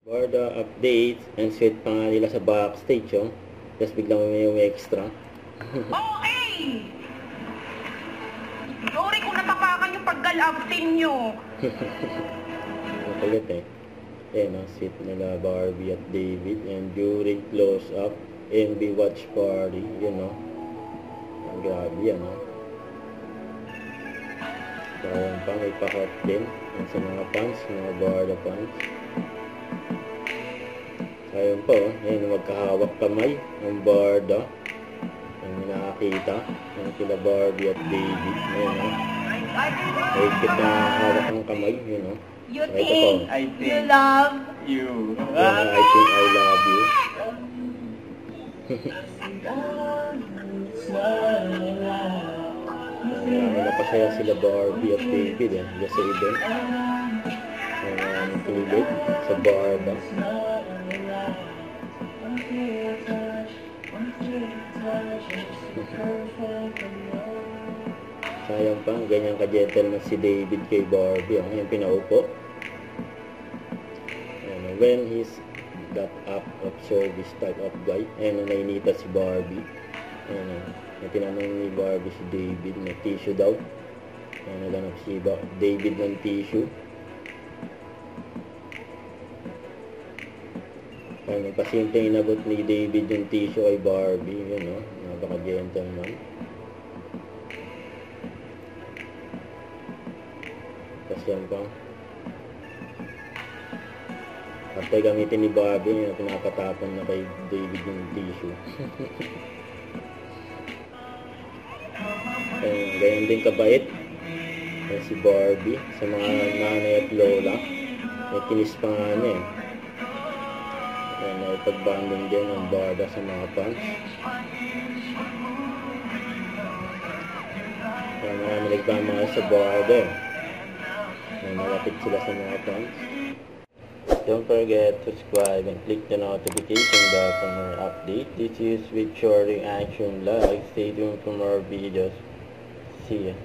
For the updates, and sweet pa nga nila sa backstage, oh. Tapos biglang may extra. Okay! Sorry kung natapakan yung paggal-uptin nyo. Makulit eh. Ayan, oh, sweet nila Barbie at David. And during close-up, MB watch party, you know. Ang grabe yan, oh. So, ayan pa, may pa-hot din. Yan sa mga fans, mga Barda fans. Ayun po, ayun, magkahawak kamay ng Barda. Yung nakakita ng kila Barbie at David. Ayun, o. Higpit na hawak ng kamay, yun, o. You So, ito po. think you love You. Yan, I think I love you. Napasaya sila Barbie at David, eh. Just sa event. Tulog sa Barda. Sayang pa, ganyan ka-gentleman si David kay Barbie. Ang yung pinaupo. And when he's that up of service type of guy, and nainita si Barbie. And tinanong ni Barbie si David na tissue daw. And naganap si David ng tissue. Ang pasimple inabot ni David yung tissue ay Barbie, yun, no? Napaka-gentleman. Tapos yan pa. After gamitin ni Barbie, pinapatapon na kay David yung tissue. Ganyan din kabait si Barbie sa mga nanay at lola. May kinis pa nga niya, eh. Naipag-banding din ang Barda sa mga fans. Marami nagpamahal sa Barda. Malapit sila sa mga fans. Don't forget to subscribe and click the notification bell for more updates. This is with Short Reaction Live. Stay tuned for more videos. See ya.